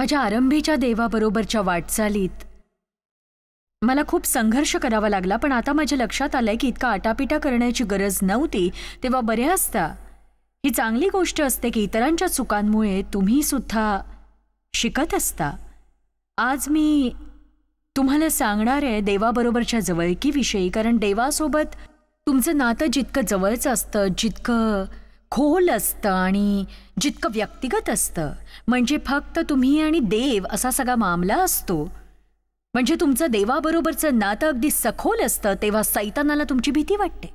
माझ्या आरंभीच्या देवाबरोबरच्या वाटचालीत मला खूप संघर्ष करावा लागला, पण आता माझ्या लक्षात आलंय की इतका आटापिटा करण्याची गरज नव्हती. तेव्हा बऱ्याचदा ही चांगली गोष्ट असते की इतरांच्या चुकांमुळे तुम्ही सुद्धा शिकत असता. आज मी तुम्हाला सांगणार आहे देवाबरोबरच्या जवळकीविषयी, कारण देवासोबत तुमचं नातं जितकं जवळचं असतं, जितकं खोल असतं आणि जितकं व्यक्तिगत असतं, म्हणजे फक्त तुम्ही आणि देव असा सगळा मामला असतो, म्हणजे तुमचं देवाबरोबरचं नातं अगदी सखोल असतं, तेव्हा सैतानाला तुमची भीती वाटते.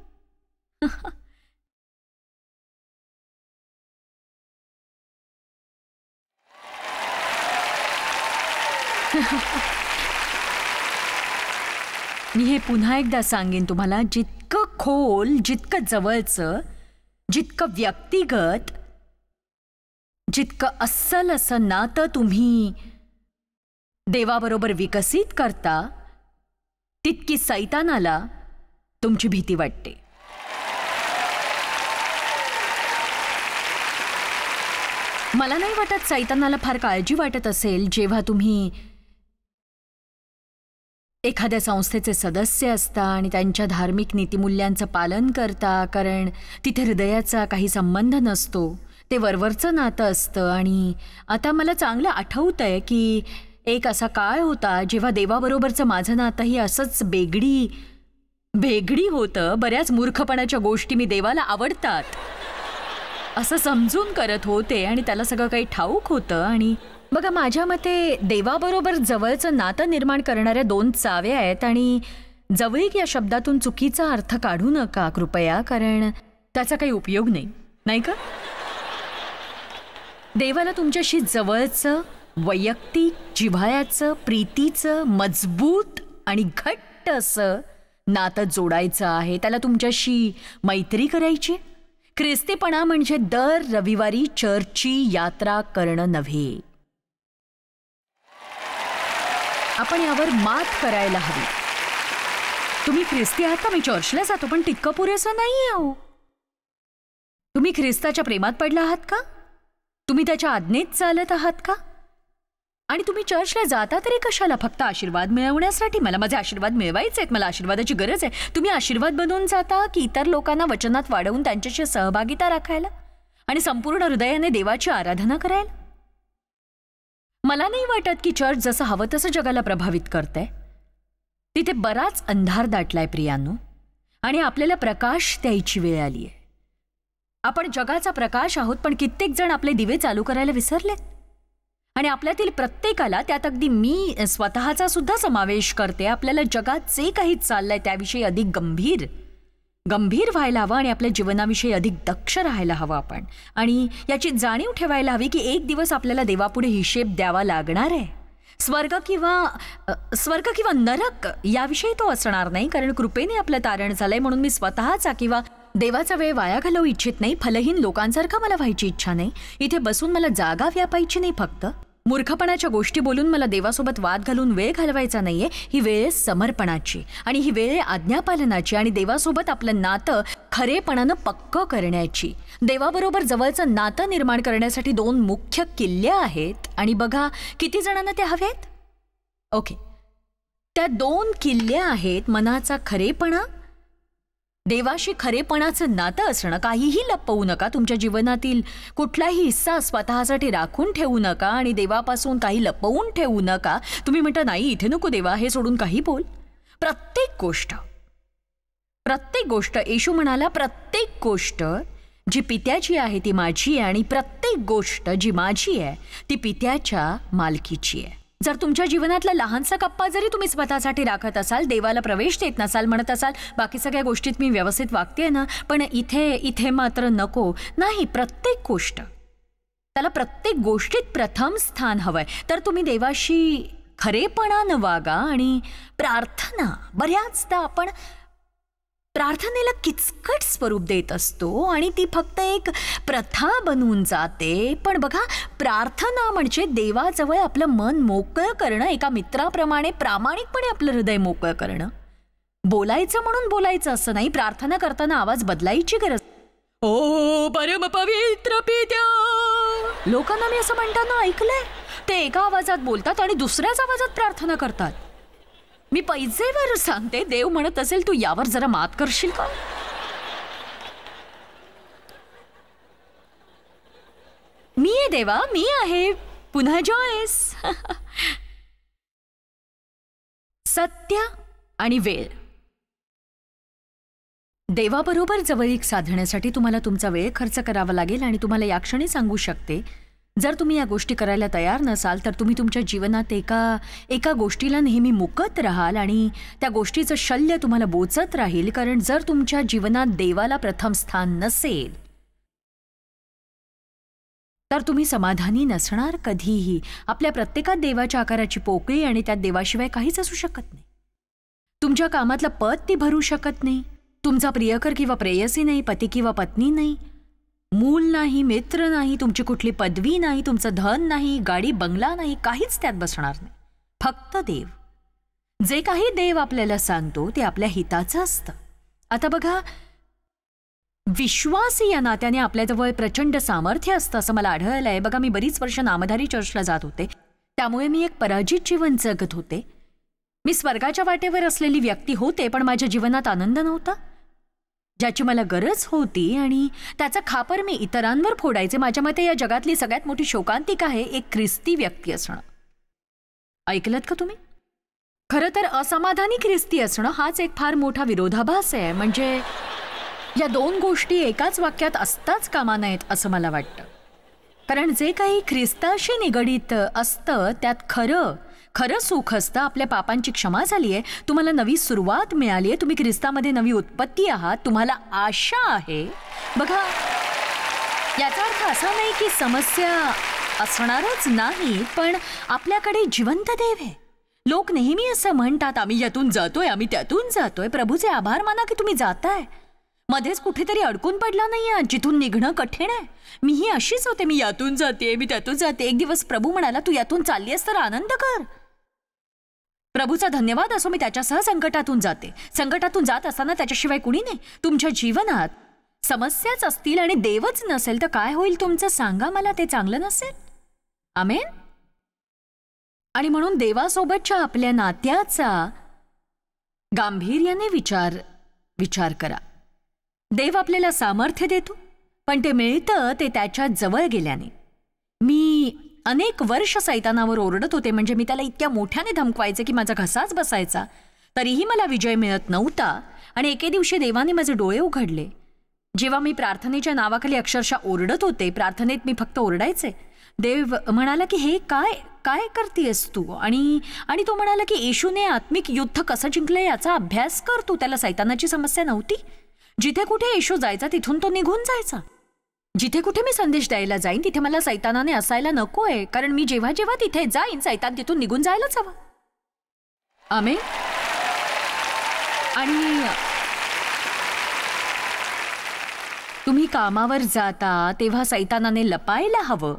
मी हे पुन्हा एकदा सांगेन तुम्हाला, जितकं खोल, जितकं जवळचं, जितकं व्यक्तिगत, जितकं अस्सल असं नातं तुम्ही देवाबरोबर विकसित करता, तितकी सैतानाला तुमची भीती वाटते. मला नाही वाटत सैतानाला फार काळजी वाटत असेल जेव्हा तुम्ही एखाद्या संस्थेचे सदस्य असता आणि त्यांच्या धार्मिक नीतिमूल्यांचं पालन करता, कारण तिथे हृदयाचा काही संबंध नसतो, ते वरवरचं नातं असतं. आणि आता मला चांगलं आठवतंय की एक असा काळ होता जेव्हा देवाबरोबरचं माझं नातंही असंच बेगडी होतं. बऱ्याच मूर्खपणाच्या गोष्टी मी देवाला आवडतात असं समजून करत होते आणि त्याला सगळं काही ठाऊक होतं. आणि बघा, माझ्या मते देवाबरोबर जवळचं नातं निर्माण करणाऱ्या दोन चाव्या आहेत, आणि जवळीक या शब्दातून चुकीचा अर्थ काढू नका कृपया, कारण त्याचा काही उपयोग नाही, नाही का? देवाला तुमच्याशी जवळचं, वैयक्तिक, जिव्हाळ्याचं, प्रीतीचं, मजबूत आणि घट्ट असं नातं जोडायचं आहे. त्याला तुमच्याशी मैत्री करायची. ख्रिस्तीपणा म्हणजे दर रविवारी चर्चची यात्रा करणं नव्हे. आपण यावर मात करायला हवी. तुम्ही ख्रिस्ती आहात का? मी चर्चला जातो, पण तितकं पुरेसं नाही आहे. तुम्ही ख्रिस्ताच्या प्रेमात पडला आहात का? तुम्ही त्याच्या आज्ञेत चालत आहात का? आणि तुम्ही चर्चला जाता तरी कशाला? फक्त आशीर्वाद मिळवण्यासाठी? मला माझे आशीर्वाद मिळवायचे आहेत, मला आशीर्वादाची गरज आहे. तुम्ही आशीर्वाद बनवून जाता की इतर लोकांना वचनात वाढवून त्यांच्याशी सहभागिता राखायला आणि संपूर्ण हृदयाने देवाची आराधना करायला? मला नाही वाटत की चर्च जसं हवं तसं जगाला प्रभावित करतंय. तिथे बराच अंधार दाटलाय प्रियांनो, आणि आपल्याला प्रकाश द्यायची वेळ आली आहे. आपण जगाचा प्रकाश आहोत, पण कित्येक जण आपले दिवे चालू करायला विसरलेत. आणि आपल्यातील प्रत्येकाला, त्यात अगदी मी स्वतःचा सुद्धा समावेश करते, आपल्याला जगात जे काही चाललंय त्याविषयी अधिक गंभीर व्हायला हवं आणि आपल्या जीवनाविषयी अधिक दक्ष राहायला हवं आपण. आणि याची जाणीव ठेवायला हवी की एक दिवस आपल्याला देवापुढे हिशेब द्यावा लागणार आहे. स्वर्ग किंवा नरक याविषयी तो असणार नाही, कारण कृपेने आपलं तारण झालंय. म्हणून मी स्वतःचा किंवा देवाचा वेळ वाया घालवू इच्छित नाही. फलहीन लोकांसारखं मला व्हायची इच्छा नाही. इथे बसून मला जागा व्यापायची नाही. फक्त मूर्खपणाच्या गोष्टी बोलून मला देवासोबत वाद घालून वेळ घालवायचा नाहीये. ही वेळ आहे समर्पणाची, आणि ही वेळ आहे आज्ञापालनाची, आणि देवासोबत आपलं नातं खरेपणानं पक्क करण्याची. देवाबरोबर जवळचं नातं निर्माण करण्यासाठी दोन मुख्य किल्ले आहेत, आणि बघा किती जणांना ते हवेत. ओके, त्या दोन किल्ले आहेत मनाचा खरेपणा, देवाशी खरेपणाचं नातं असणं. काहीही लपवू नका. तुमच्या जीवनातील कुठलाही हिस्सा स्वतःसाठी राखून ठेवू नका आणि देवापासून काही लपवून ठेवू नका. तुम्ही म्हणता नाही इथे नको देवा, हे सोडून काही बोल. प्रत्येक गोष्ट येशू म्हणाला, प्रत्येक गोष्ट जी पित्याची आहे ती माझी आहे, आणि प्रत्येक गोष्ट जी माझी आहे ती पित्याच्या मालकीची आहे. जर तुमच्या जीवनातला लहानसा कप्पा जरी तुम्ही स्वतःसाठी राखत असाल, देवाला प्रवेश देत नसाल, म्हणत असाल बाकी सगळ्या गोष्टीत मी व्यवस्थित वागते ना, पण इथे मात्र नको, नाही. प्रत्येक गोष्ट, त्याला प्रत्येक गोष्टीत प्रथम स्थान हवंय. तर तुम्ही देवाशी खरेपणानं वागा. आणि प्रार्थना, बऱ्याचदा आपण प्रार्थनेला किचकट स्वरूप देत असतो आणि ती फक्त एक प्रथा बनून जाते. पण बघा, प्रार्थना म्हणजे देवाजवळ आपलं मन मोकळं करणं, एका मित्राप्रमाणे प्रामाणिकपणे आपलं हृदय मोकळं करणं. बोलायचं म्हणून बोलायचं असं नाही. प्रार्थना करताना आवाज बदलायची गरज. ओ परम पवित्र पित्या, लोकांना मी असं म्हणताना ऐकलंय. ते एका आवाजात बोलतात आणि दुसऱ्याच आवाजात प्रार्थना करतात. मी पैजेवर सांगते, देव म्हणत असेल तू यावर जरा मात करशील का? मी आहे देवा, मी आहे पुन्हा जॉयस. सत्य आणि वेळ. देवाबरोबर जवळीक साधण्यासाठी तुम्हाला तुमचा वेळ खर्च करावा लागेल आणि तुम्हाला या क्षणी सांगू शकते, जर तुम्ही या गोष्टी करायला तयार नसाल तर तुम्ही तुमच्या जीवनात एका गोष्टीला नेहमी मुकत राहाल आणि त्या गोष्टीचं शल्य तुम्हाला बोचत राहील. कारण जर तुमच्या जीवनात देवाला प्रथम स्थान नसेल तर तुम्ही समाधानी नसणार कधीही. आपल्या प्रत्येकात देवाच्या आकाराची पोकळी आणि त्यात देवाशिवाय काहीच असू शकत नाही. तुमच्या कामातलं पद ती भरू शकत नाही. तुमचा प्रियकर किंवा प्रेयसी नाही, पती किंवा पत्नी नाही, मूल नाही, मित्र नाही, तुमची कुठली पदवी नाही, तुमचं धन नाही, गाडी बंगला नाही, काहीच त्यात बसणार नाही. फक्त देव. जे काही देव आपल्याला सांगतो ते आपल्या हिताचं असतं. आता बघा, विश्वासी या नात्याने आपल्याजवळ प्रचंड सामर्थ्य असतं असं मला आढळलं आहे. बघा, मी बरीच वर्ष नामधारी चर्चला जात होते, त्यामुळे मी एक पराजित जीवन जगत होते. मी स्वर्गाच्या वाटेवर असलेली व्यक्ती होते, पण माझ्या जीवनात आनंद नव्हता ज्याची मला गरज होती आणि त्याचा खापर मी इतरांवर फोडायचे. माझ्या मते या जगातली सगळ्यात मोठी शोकांतिका आहे एक ख्रिस्ती व्यक्ती असणं. ऐकलत का तुम्ही? खरं तर असमाधानी ख्रिस्ती असणं हाच एक फार मोठा विरोधाभास आहे. म्हणजे या दोन गोष्टी एकाच वाक्यात असताच कामा नयेत असं मला वाटतं. कारण जे काही ख्रिस्ताशी निगडीत असतं त्यात खरं सुख असतं. आपल्या पापांची क्षमा झाली आहे, तुम्हाला नवी सुरुवात मिळाली आहे, तुम्ही ख्रिस्तामध्ये नवी उत्पत्ती आहात, तुम्हाला आशा आहे. बघा, याचा अर्थ असा नाही की समस्या असणारच नाही, पण आपल्याकडे जिवंत देव आहे. लोक नेहमी असं म्हणतात, आम्ही यातून जातोय, आम्ही त्यातून जातोय. प्रभूचे आभार माना की तुम्ही जाताय. मध्येच कुठेतरी अडकून पडला नाही आहात जिथून निघणं कठीण आहे. मीही अशीच होते, मी यातून जाते, मी त्यातून जाते. एक दिवस प्रभू म्हणाला, तू यातून चालली आहेस तर आनंद कर. प्रभूचा धन्यवाद असो, मी त्याच्यासह संकटातून जाते. संकटातून जात असताना त्याच्याशिवाय कुणी नाही. तुमच्या जीवनात समस्याच असतील आणि देवच नसेल तर काय होईल तुमचं सांगा मला? ते चांगलं नसेल. आमेन. आणि म्हणून देवासोबतच्या आपल्या नात्याचा गांभीर्याने विचार करा. देव आपल्याला सामर्थ्य देतो, पण ते मिळतं ते त्याच्या जवळ गेल्याने. मी अनेक वर्ष सैतानावर ओरडत होते, म्हणजे मी त्याला इतक्या मोठ्याने धमकवायचे की माझा घसाच बसायचा, तरीही मला विजय मिळत नव्हता. आणि एके दिवशी देवाने माझे डोळे उघडले. जेव्हा मी प्रार्थनेच्या नावाखाली अक्षरशः ओरडत होते, प्रार्थनेत मी फक्त ओरडायचे, देव म्हणाला की हे काय करतेस तू? आणि तो म्हणाला की येशूने आत्मिक युद्ध कसं जिंकले याचा अभ्यास कर तू. त्याला सैतानाची समस्या नव्हती. जिथे कुठे येशू जायचा तिथून तो निघून जायचा. जिथे कुठे मी संदेश द्यायला जाईन तिथे मला सैतानाने असायला नकोय, कारण मी जेव्हा जेव्हा तिथे जाईन सैतान तिथून निघून जायलाच हवं. आमेन. आणि तुम्ही कामावर जाता तेव्हा सैतानाने लपायला हवं.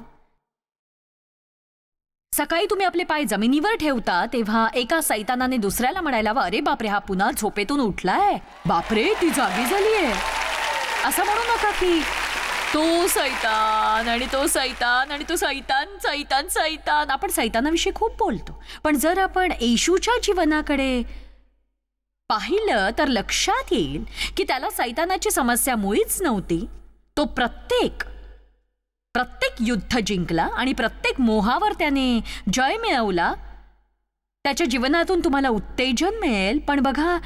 सकाळी तुम्ही आपले पाय जमिनीवर ठेवता तेव्हा एका सैतानाने दुसऱ्याला म्हणायला हवं, अरे बापरे, हा पुन्हा झोपेतून उठलाय, बापरे ती जागी झालीये. असं म्हणू नका की तो सैतान आणि तो सैतान आणि तो सैतान सैतान सैतान. आपण सैतानाविषयी खूप बोलतो, पण जर आपण येशूच्या जीवनाकडे पाहिलं तर लक्षात येईल की त्याला सैतानाची समस्या मुळीच नव्हती. तो प्रत्येक युद्ध जिंकला आणि प्रत्येक मोहावर त्याने जय मिळवला. त्याच्या जीवनातून तुम्हाला उत्तेजन मिळेल. पण बघा,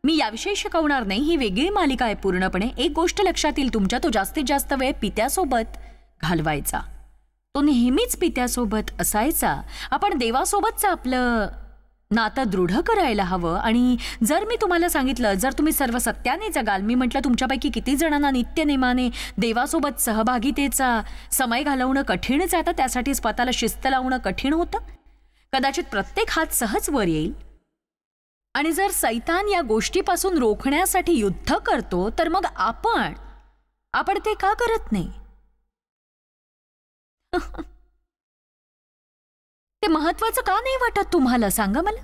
मी याविषयी शिकवणार नाही, ही वेगळी मालिका आहे पूर्णपणे. एक गोष्ट लक्षात येईल तुमच्या, तो जास्तीत जास्त वेळ पित्यासोबत घालवायचा. तो नेहमीच पित्यासोबत असायचा. आपण देवासोबतचं आपलं नातं दृढ करायला हवं. आणि जर मी तुम्हाला सांगितलं, जर तुम्ही सर्व सत्याने जगाल, मी म्हटलं तुमच्यापैकी किती जणांना नित्यनेमाने देवासोबत सहभागितेचा समय घालवणं कठीण जातं, त्यासाठी स्वतःला शिस्त लावणं कठीण होतं. कदाचित प्रत्येक हात सहज वर येईल. आणि जर सैतान या गोष्टीपासून रोखण्यासाठी युद्ध करतो तर मग आपण ते का करत नाही? ते महत्वाचं का नाही वाटत तुम्हाला सांगा मला?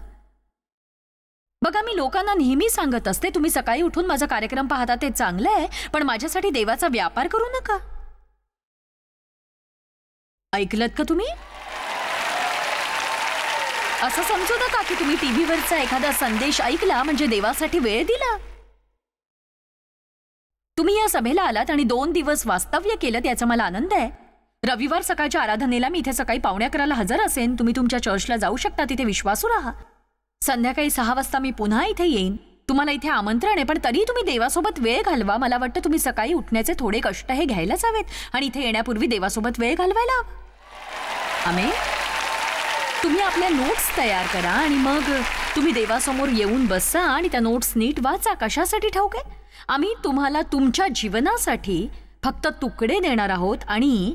बघा, मी लोकांना नेहमी सांगत असते, तुम्ही सकाळी उठून माझा कार्यक्रम पाहता ते चांगलं आहे, पण माझ्यासाठी देवाचा व्यापार करू नका. ऐकलत का तुम्ही? असं समजू नका की तुम्ही टीव्हीवरचा एखादा संदेश ऐकला म्हणजे देवासाठी वेळ दिला. तुम्ही या सभेला आलात आणि 2 दिवस वास्तव्य केलं याचा मला आनंद आहे. रविवार सकाळच्या आराधनेला मी इथे सकाळी 9:45 हजर असेन. तुम्ही तुमच्या चर्चला जाऊ शकता, तिथे विश्वासू राहा. संध्याकाळी 6 वाजता मी पुन्हा इथे येईन. तुम्हाला इथे आमंत्रण आहे, पण तरी तुम्ही देवासोबत वेळ घालवा. मला वाटतं तुम्ही सकाळी उठण्याचे थोडे कष्ट हे घ्यायलाच हवेत आणि इथे येण्यापूर्वी देवासोबत वेळ घालवायला हवा. आमेन. तुम्ही आपल्या नोट्स तयार करा आणि मग तुम्ही देवासमोर येऊन बसा आणि त्या नोट्स नीट वाचा. कशासाठी ठाऊक आहे? आम्ही तुम्हाला तुमच्या जीवनासाठी फक्त तुकडे देणार आहोत आणि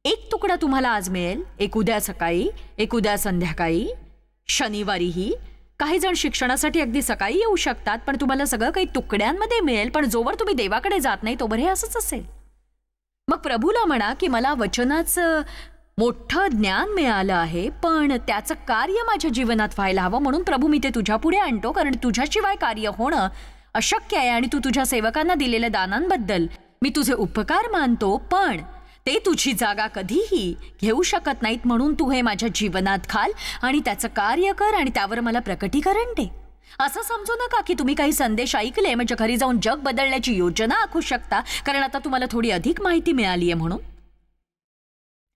एक तुकडा तुम्हाला आज मिळेल, एक उद्या सकाळी, एक उद्या संध्याकाळी, शनिवारीही. काही जण शिक्षणासाठी अगदी सकाळी येऊ शकतात, पण तुम्हाला सगळं काही तुकड्यांमध्ये मिळेल. पण जोवर तुम्ही देवाकडे जात नाही तोवर हे असंच असेल. मग प्रभूला म्हणा की मला वचनाचं मोठं ज्ञान मिळालं आहे, पण त्याचं कार्य माझ्या जीवनात व्हायला हवं. म्हणून प्रभू मी ते तुझ्या पुढे आणतो, कारण तुझ्याशिवाय कार्य होणं अशक्य आहे आणि तू तुझ्या सेवकांना दिलेल्या दानांबद्दल मी तुझे उपकार मानतो, पण ते तुझी जागा कधीही घेऊ शकत नाहीत. म्हणून तू हे माझ्या जीवनात घाल आणि त्याचं कार्य कर आणि त्यावर मला प्रकटीकरण दे. असं समजू नका की तुम्ही काही संदेश ऐकले म्हणजे घरी जाऊन जग बदलण्याची योजना आखू शकता, कारण आता तुम्हाला थोडी अधिक माहिती मिळाली आहे म्हणून.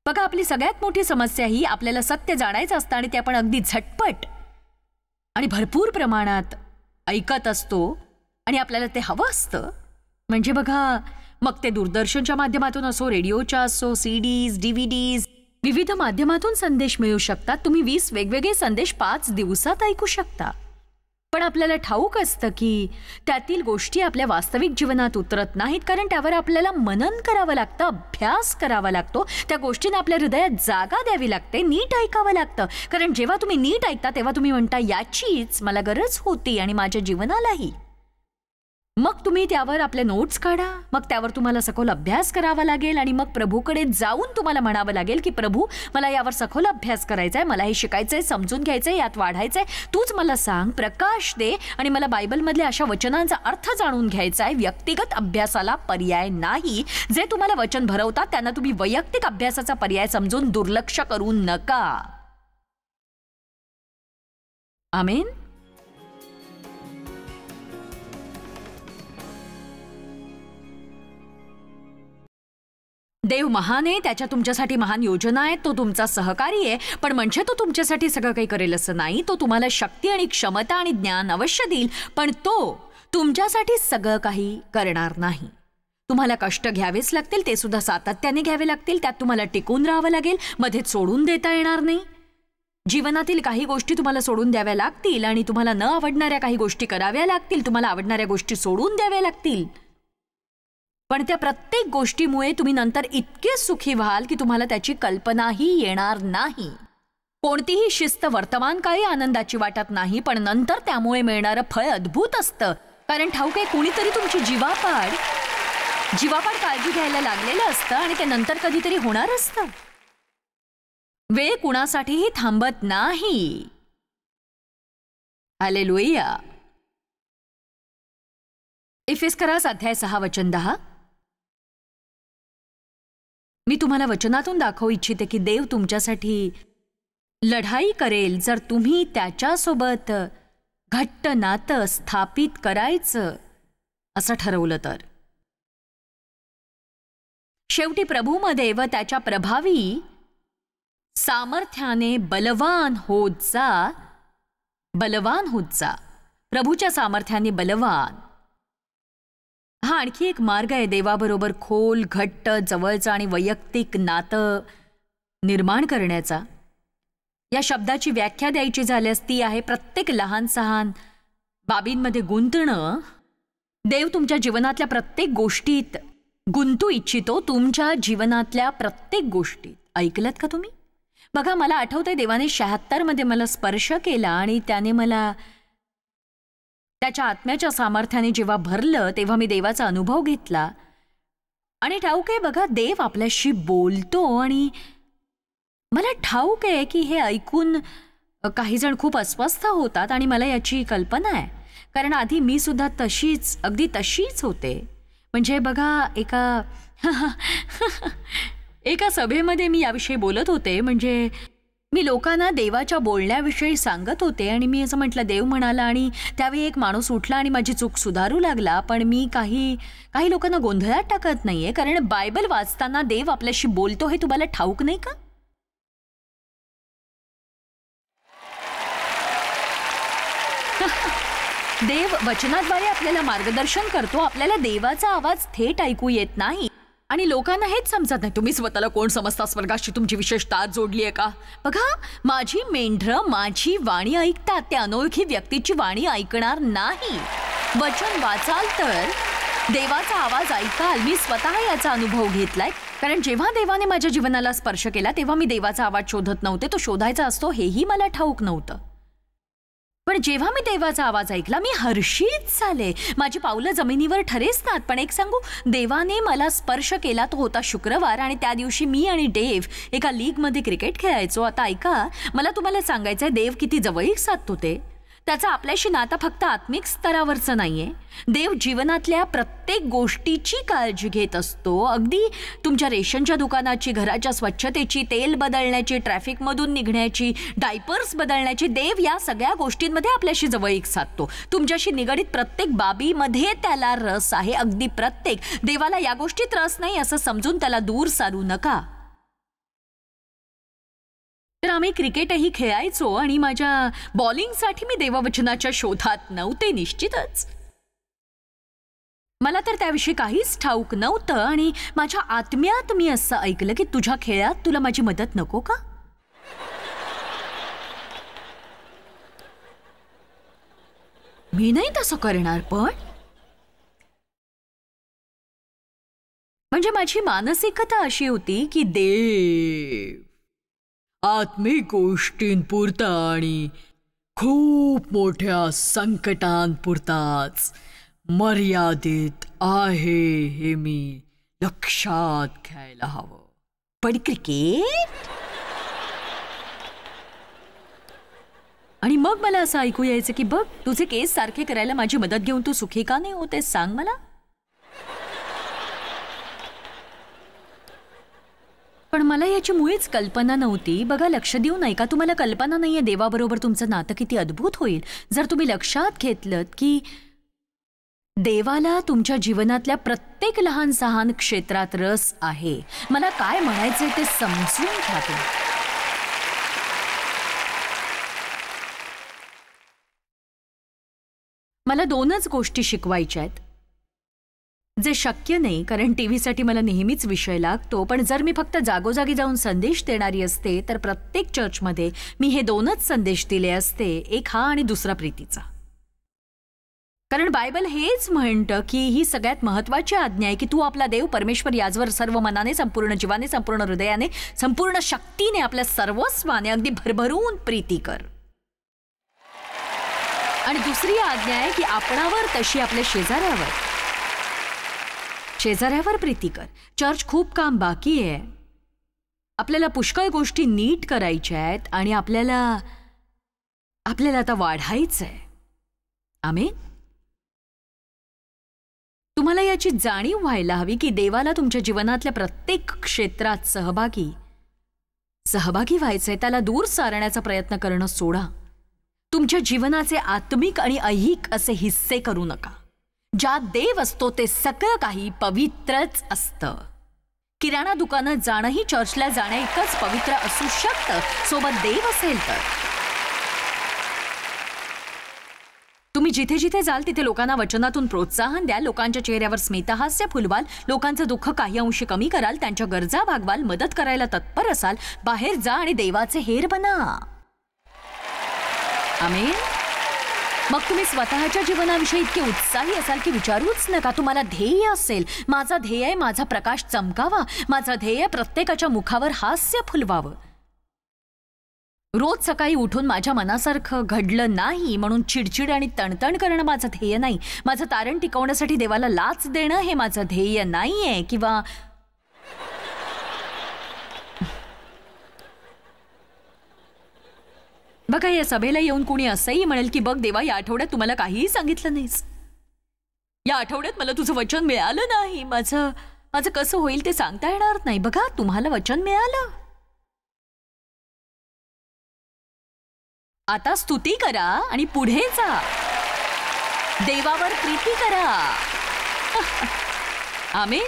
बघा, आपली सगळ्यात मोठी समस्या ही आपल्याला सत्य जाणायचं असतं आणि ते आपण अगदी झटपट आणि भरपूर प्रमाणात ऐकत असतो आणि आपल्याला ते हवं असतं. म्हणजे बघा, मग ते दूरदर्शनच्या माध्यमातून असो, रेडिओच्या असो, सीडीज, डीव्हीडीज, विविध माध्यमातून संदेश मिळू शकतात. तुम्ही 20 वेगवेगळे संदेश 5 दिवसात ऐकू शकता. पण आपल्याला ठाऊक असतं की त्यातील गोष्टी आपल्या वास्तविक जीवनात उतरत नाहीत, कारण त्यावर आपल्याला मनन करावं लागतं, अभ्यास करावा लागतो. त्या गोष्टींना आपल्या हृदयात जागा द्यावी लागते, नीट ऐकावं लागतं. कारण जेव्हा तुम्ही नीट ऐकता तेव्हा तुम्ही म्हणता याचीच मला गरज होती आणि माझ्या जीवनालाही. मग तुम्ही त्यावर आपले नोट्स काढा. मग त्यावर तुम्हाला सखोल अभ्यास करावा लागेल आणि मग प्रभूकडे जाऊन तुम्हाला म्हणावं लागेल की प्रभू मला यावर सखोल अभ्यास करायचा आहे, मला हे शिकायचंय, समजून घ्यायचंय, यात वाढायचंय. तूच मला सांग, प्रकाश दे आणि मला बायबलमधल्या अशा वचनांचा अर्थ जाणून घ्यायचा आहे. व्यक्तिगत अभ्यासाला पर्याय नाही. जे तुम्हाला वचन भरवतात त्यांना तुम्ही वैयक्तिक अभ्यासाचा पर्याय समजून दुर्लक्ष करू नका. आमेन. देव महान आहे, त्याच्या तुमच्यासाठी महान योजना आहेत, तो तुमचा सहकारी आहे. पण म्हणजे तो तुमच्यासाठी सगळं काही करेल असं नाही. तो तुम्हाला शक्ती आणि क्षमता आणि ज्ञान अवश्य देईल, पण तो तुमच्यासाठी सगळं काही करणार नाही. तुम्हाला कष्ट घ्यावेच लागतील, ते सुद्धा सातत्याने घ्यावे लागतील. त्यात तुम्हाला टिकून राहावं लागेल, मध्येच सोडून देता येणार नाही. जीवनातील काही गोष्टी तुम्हाला सोडून द्याव्या लागतील आणि तुम्हाला न आवडणाऱ्या काही गोष्टी कराव्या लागतील. तुम्हाला आवडणाऱ्या गोष्टी सोडून द्याव्या लागतील. पण त्या प्रत्येक गोष्टीमुळे तुम्ही नंतर इतके सुखी व्हाल की तुम्हाला त्याची कल्पनाही येणार नाही. कोणतीही शिस्त वर्तमान काळी आनंदाची वाटत नाही, पण नंतर त्यामुळे मिळणारं फळ अद्भुत असतं. कारण ठाऊक आहे, कुणीतरी तुमची जीवापाड काळजी घ्यायला लागलेलं असतं आणि ते नंतर कधीतरी होणार असतं. वेळ कुणासाठीही थांबत नाही. हालेलुया. इफिस्करास अध्याय 6 वचन 10. मी तुम्हाला वचनातून दाखवू इच्छिते की देव तुमच्यासाठी लढाई करेल जर तुम्ही त्याच्यासोबत घट्ट नातं स्थापित करायचं असं ठरवलं तर. शेवटी प्रभूमध्ये व त्याच्या प्रभावी सामर्थ्याने बलवान होत जा. प्रभूच्या सामर्थ्याने बलवान. हा आणखी एक मार्ग आहे देवाबरोबर खोल, घट्ट, जवळचं आणि वैयक्तिक नातं निर्माण करण्याचा. या शब्दाची व्याख्या द्यायची झाल्यास ती आहे प्रत्येक लहान सहान बाबींमध्ये गुंतणं. देव तुमच्या जीवनातल्या प्रत्येक गोष्टीत गुंतू इच्छितो. तुमच्या जीवनातल्या प्रत्येक गोष्टीत. ऐकलत का तुम्ही? बघा, मला आठवतंय देवाने 76 मध्ये मला स्पर्श केला आणि त्याने मला त्याच्या आत्म्याच्या सामर्थ्याने जेव्हा भरलं तेव्हा मी देवाचा अनुभव घेतला. आणि ठाऊक आहे बघा, देव आपल्याशी बोलतो आणि मला ठाऊक आहे की हे ऐकून काही जण खूप अस्वस्थ होतात आणि मला याची कल्पना आहे, कारण आधी मी सुद्धा अगदी तशीच होते. म्हणजे बघा, एका सभेमध्ये मी याविषयी बोलत होते. म्हणजे मी लोकांना देवाच्या बोलण्याविषयी सांगत होते आणि मी असं म्हटलं, देव म्हणाला, आणि त्यावेळी एक माणूस उठला आणि माझी चूक सुधारू लागला. पण मी काही लोकांना गोंधळात टाकत नाहीये, कारण बायबल वाचताना देव आपल्याशी बोलतो हे तुम्हाला ठाऊक नाही का? देव वचनाद्वारे आपल्याला मार्गदर्शन करतो. आपल्याला देवाचा आवाज थेट ऐकू येत नाही आणि लोकांना हेच समजत नाही. तुम्ही स्वतःला कोण समजता? स्वर्गाशी तुमची विशेष तार जोडली आहे का? बघा, माझी मेंढरं माझी वाणी ऐकतात, त्या अनोळखी व्यक्तीची वाणी ऐकणार नाही. वचन वाचाल तर देवाचा आवाज ऐकाल. मी स्वतः याचा अनुभव घेतलाय, कारण जेव्हा देवाने माझ्या जीवनाला स्पर्श केला तेव्हा मी देवाचा आवाज शोधत नव्हते. तो शोधायचा असतो हेही मला ठाऊक नव्हतं. पण जेव्हा मी देवाचा आवाज ऐकला मी हर्षित झाले. माझी पावलं जमिनीवर ठरेसतात. पण एक सांगू, देवाने मला स्पर्श केला तो होता शुक्रवार, आणि त्या दिवशी मी आणि देव एका लीगमध्ये क्रिकेट खेळायचो. आता ऐका, मला तुम्हाला सांगायचंय देव किती जवळीक साधतो ते. त्याचा आपल्याशी नाता फक्त आत्मिक स्तरावरचं नाहीये. देव जीवनातल्या प्रत्येक गोष्टीची काळजी घेत असतो. अगदी तुमच्या रेशनच्या दुकानाची, घराच्या स्वच्छतेची, तेल बदलण्याची, ट्रॅफिकमधून निघण्याची, डायपर्स बदलण्याची. देव या सगळ्या गोष्टींमध्ये आपल्याशी जवळीक साधतो. तुमच्याशी निगडीत प्रत्येक बाबीमध्ये त्याला रस आहे, अगदी प्रत्येक. देवाला या गोष्टीत रस नाही असं समजून त्याला दूर सारू नका. तर आम्ही क्रिकेटही खेळायचो आणि माझ्या बॉलिंगसाठी मी देववचनाच्या शोधात नव्हते निश्चितच. मला तर त्याविषयी काहीच ठाऊक नव्हतं आणि माझ्या आत्म्यात मी असं ऐकलं की तुझ्या खेळात तुला माझी मदत नको का? मी नाही तसं करणार. पण म्हणजे माझी मानसिकता अशी होती की देव आत्मिक गोष्टींपुरता आणि खूप मोठ्या संकटांपुरताच मर्यादित आहे हे मी लक्षात घ्यायला हवं. पण क्रिकेट? आणि मग मला असं ऐकू यायचं की बघ, तुझे केस सारखे करायला माझी मदत घेऊन तू सुखी का नाही होते सांग मला. पण मला याची मुळीच कल्पना नव्हती. बघा, लक्ष देऊन ऐका, तुम्हाला कल्पना नाहीये देवाबरोबर तुमचं नातं किती अद्भुत होईल जर तुम्ही लक्षात घेतलं की देवाला तुमच्या जीवनातल्या प्रत्येक लहान सहान क्षेत्रात रस आहे. मला काय म्हणायचंय ते समजून घ्या तुम्ही. मला दोनच गोष्टी शिकवायच्या आहेत, जे शक्य नाही कारण टीव्हीसाठी मला नेहमीच विषय लागतो. पण जर मी फक्त जागोजागी जाऊन संदेश देणारी असते तर प्रत्येक चर्चमध्ये मी हे दोनच संदेश दिले असते, एक हा आणि दुसरा प्रीतीचा. कारण बायबल हेच म्हणतं की ही सगळ्यात महत्वाची आज्ञा आहे की तू आपला देव परमेश्वर याजवर सर्व मनाने, संपूर्ण जीवाने, संपूर्ण हृदयाने, संपूर्ण शक्तीने, आपल्या सर्वस्वाने अगदी भरभरून प्रीती कर. आणि दुसरी आज्ञा आहे की आपणावर तशी आपल्या शेजाऱ्यावर प्रीती कर. चर्च खूप काम बाकी आहे. आपल्याला पुष्कळ गोष्टी नीट करायच्या आहेत आणि आपल्याला आता वाढायचंय. आमेन. तुम्हाला याची जाणीव व्हायला हवी की देवाला तुमच्या जीवनातल्या प्रत्येक क्षेत्रात सहभागी व्हायचंय. त्याला दूर सारण्याचा प्रयत्न करणं सोडा. तुमच्या जीवनाचे आत्मिक आणि ऐहिक असे हिस्से करू नका. ज्यात देव असतो ते सगळं काही पवित्रच असतं. किराणा दुकानात जाणंही चर्चला जाण्या इतकंच पवित्र असू शकतं, सोबत देव असेल तर. तुम्ही जिथे जिथे जाल तिथे लोकांना वचनातून प्रोत्साहन द्याल, लोकांच्या चेहऱ्यावर स्मितहास्य फुलवाल, लोकांचं दुःख काही अंशी कमी कराल, त्यांच्या गरजा भागवाल, मदत करायला तत्पर असाल. बाहेर जा आणि देवाचे हेर बना. आमेन. मग तुम्ही स्वतःच्या जीवनाविषयी इतके उत्साही असाल की विचारूच नका. तुम्हाला ध्येय असेल. माझा ध्येय आहे माझा प्रकाश चमकावा. माझा ध्येय प्रत्येकाच्या मुखावर हास्य फुलवावं. रोज सकाळी उठून माझ्या मनासारखं घडलं नाही म्हणून चिडचिड आणि तणतण करणं माझं ध्येय नाही. माझं तारण टिकवण्यासाठी देवाला लाच देणं हे माझं ध्येय नाहीये. किंवा बघा, या सभेला येऊन कुणी असंही म्हणेल की बघ देवा, या आठवड्यात तुम्हाला काहीही सांगितलं नाहीस. या आठवड्यात मला तुझं वचन मिळालं नाही. माझं कसं होईल ते सांगता येणार नाही. बघा, तुम्हाला वचन मिळालं. आता स्तुती करा आणि पुढे जा. देवावर प्रीती करा. आमेन.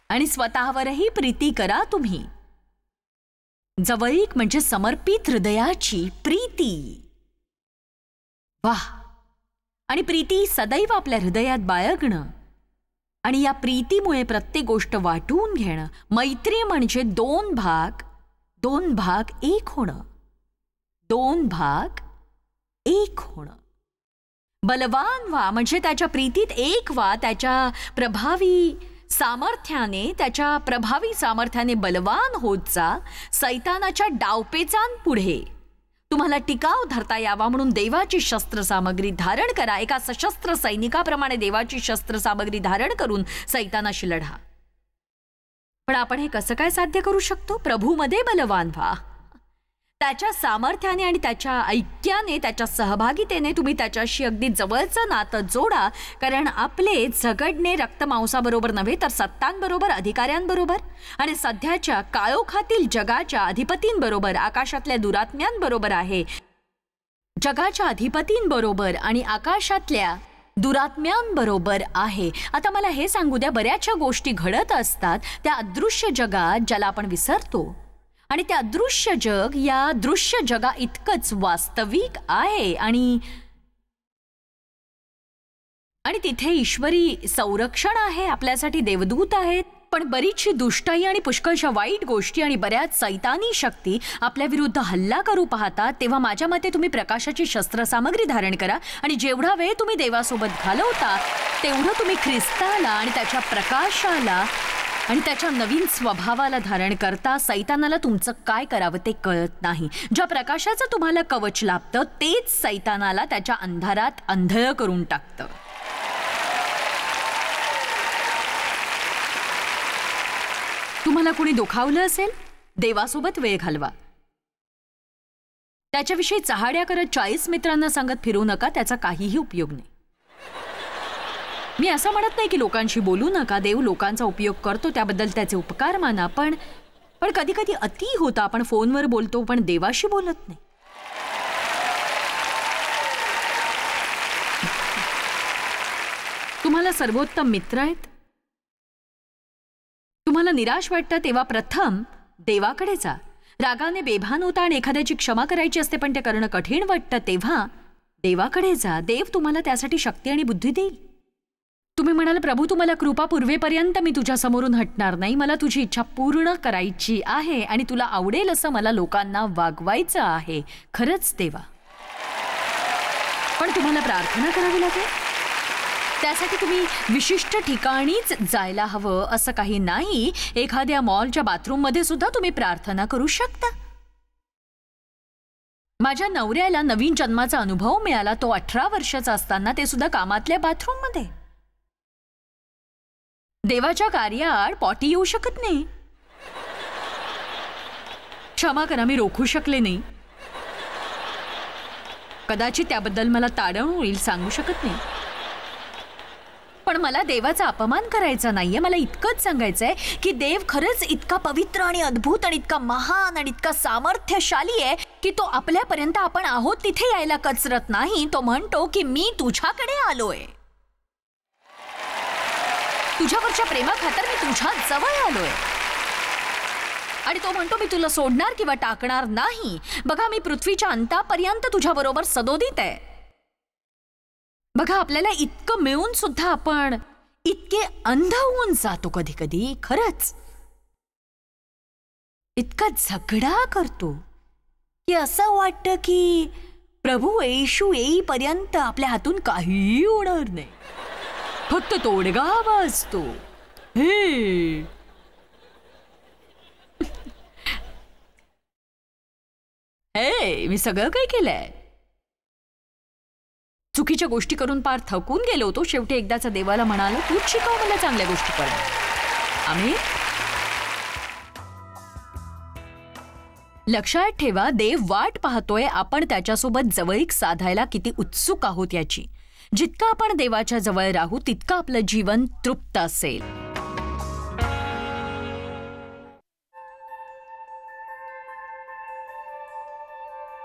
आणि स्वतःवरही प्रीती करा तुम्ही. जवळीक म्हणजे समर्पित हृदयाची प्रीती. वाह. आणि प्रीती सदैव आपल्या हृदयात बाळगणं आणि या प्रीतीमुळे प्रत्येक गोष्ट वाटून घेणं. मैत्री म्हणजे दोन भाग एक होणं. दोन भाग एक होणं. बलवान व्हा म्हणजे त्याच्या प्रीतीत एक व्हा. त्याच्या प्रभावी सामर्थ्याने बलवान होत जा. सैतानाच्या डावपेचांपुढे तुम्हाला टिकाव धरता यावा म्हणून देवाची शस्त्रसामग्री धारण करा. एका सशस्त्र सैनिकाप्रमाणे देवाची शस्त्रसामग्री धारण करून सैतानाशी लढा. पण आपण हे कसं काय साध्य करू शकतो? प्रभूमध्ये बलवान व्हा. त्याच्या सामर्थ्याने आणि त्याच्या ऐक्याने, त्याच्या सहभागितेने तुम्ही त्याच्याशी अगदी जवळचं नातं जोडा. कारण आपले झगडणे रक्तमांसाबरोबर नव्हे तर सत्तांबरोबर, अधिकाऱ्यांबरोबर आणि सध्याच्या काळोखातील जगाच्या अधिपतींबरोबर, आकाशातल्या दुरात्म्यांबरोबर आहे. जगाच्या अधिपतींबरोबर आणि आकाशातल्या दुरात्म्यांबरोबर आहे. आता मला हे सांगू द्या, बऱ्याचशा गोष्टी घडत असतात त्या अदृश्य जगात, ज्याला आपण विसरतो. आणि त्या अदृश्य जग या दृश्य जगा इतकंच वास्तविक आहे. आणि तिथे ईश्वरी संरक्षण आहे, आपल्यासाठी देवदूत आहेत. पण बरीचशी दुष्टाई आणि पुष्कळशा वाईट गोष्टी आणि बऱ्याच सैतानी शक्ती आपल्या विरुद्ध हल्ला करू पाहतात. तेव्हा माझ्या मते तुम्ही प्रकाशाची शस्त्रसामग्री धारण करा. आणि जेवढा वेळ तुम्ही देवासोबत घालवता तेवढं तुम्ही ख्रिस्ताला आणि त्याच्या प्रकाशाला आणि त्याच्या नवीन स्वभावाला धारण करता. सैतानाला तुमचं काय करावं ते कळत नाही. ज्या प्रकाशाचं तुम्हाला कवच लाभतं तेच सैतानाला त्याच्या अंधारात अंधळ करून टाकतं. तुम्हाला कुणी दुखावलं असेल, देवासोबत वेळ घालवा. त्याच्याविषयी चहाड्या करत 40 मित्रांना सांगत फिरू नका. त्याचा काहीही उपयोग नाही. मी असं म्हणत नाही की लोकांशी बोलू नका. देव लोकांचा उपयोग करतो, त्याबद्दल त्याचे उपकार माना. पण कधी कधी अति होतं. आपण फोनवर बोलतो पण देवाशी बोलत नाही. तुम्हाला सर्वोत्तम मित्र आहेत. तुम्हाला निराश वाटतं तेव्हा प्रथम देवाकडे जा. रागाने बेभान होता आणि एखाद्याची क्षमा करायची असते पण ते करणं कठीण वाटतं तेव्हा देवाकडे जा. देव तुम्हाला त्यासाठी शक्ती आणि बुद्धी देईल. तुम्ही म्हणाल, प्रभू तुम्हाला कृपा पूर्वेपर्यंत मी तुझ्या समोरून हटणार नाही. मला तुझी इच्छा पूर्ण करायची आहे आणि तुला आवडेल असं मला लोकांना वागवायचं आहे. खरंच देवा. पण तुम्हाला प्रार्थना करावी लागेल. त्यासाठी तुम्ही विशिष्ट ठिकाणीच जायला हवं असं काही नाही. एखाद्या मॉलच्या बाथरूममध्ये सुद्धा तुम्ही प्रार्थना करू शकता. माझ्या नवऱ्याला नवीन जन्माचा अनुभव मिळाला. तो 18 वर्षाचा असताना, ते सुद्धा कामातल्या बाथरूममध्ये. देवाच्या कार्यात पॉटी येऊ शकत नाही. क्षमा करा, मी रोखू शकले नाही. कदाचित त्याबद्दल मला ताडण होईल, सांगू शकत नाही. पण मला देवाचा अपमान करायचा नाहीये. मला इतकंच सांगायचंय की देव खरंच इतका पवित्र आणि अद्भुत आणि इतका महान आणि इतका सामर्थ्यशाली आहे की तो आपल्यापर्यंत आपण आहोत तिथे यायला कचरत नाही. तो म्हणतो की मी तुझ्याकडे आलोय. तुझ्यावरच्या प्रेमाखातर मी तुझ्या जवळ आलोय. आणि तो म्हणतो मी तुला सोडणार किंवा टाकणार नाही. बघा, मी पृथ्वीच्या अंतापर्यंत तुझ्याबरोबर सदोदित आहे. बघा, आपल्याला इतकं मिळून सुद्धा आपण इतके अंध होऊन जातो कधी कधी. खरंच इतका झगडा करतो की असं वाटतं की प्रभू येशू येईपर्यंत आपल्या हातून काहीही होणार नाही. फक्त तोडगा हवा असतो. हे मी सगळं काही केलंय. चुकीच्या गोष्टी करून पार थकून गेलो होतो. शेवटी एकदाचा देवाला म्हणालो, तूच शिकव मला चांगल्या गोष्टी करणं. आम्ही लक्षात ठेवा, देव वाट पाहतोय आपण त्याच्यासोबत जवळीक साधायला किती उत्सुक आहोत याची. जितकं आपण देवाच्या जवळ राहू तितकं आपलं जीवन तृप्त असेल.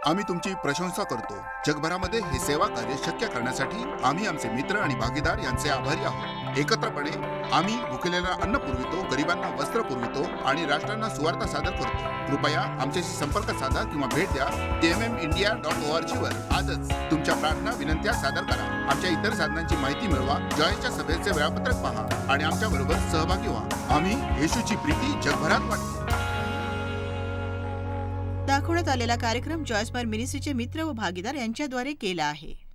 आम्ही तुमची प्रशंसा करतो. जगभरामध्ये हे सेवा कार्य शक्य करण्यासाठी आम्ही आमचे मित्र आणि भागीदार यांचे आभारी आहोत. एकत्रपणे आम्ही भुकेलेला अन्न पुरवितो, गरिबांना वस्त्र पुरवितो आणि राष्ट्रांना सुवार्ता सादर करतो. कृपया आमच्याशी संपर्क साधा किंवा भेट द्या tmmindia.org वर. आजच तुमच्या प्रार्थना विनंत्या सादर करा. आमच्या इतर साधनांची माहिती मिळवा, जॉयच्या सभेचे वेळापत्रक पहा आणि आमच्या बरोबर सहभागी व्हा. आम्ही येशूची प्रीती जगभरात वाटतो. दाखवण्यात आलेला कार्यक्रम जॉयस बार मिनिस्ट्रीचे मित्र व भागीदार यांच्याद्वारे केला आहे.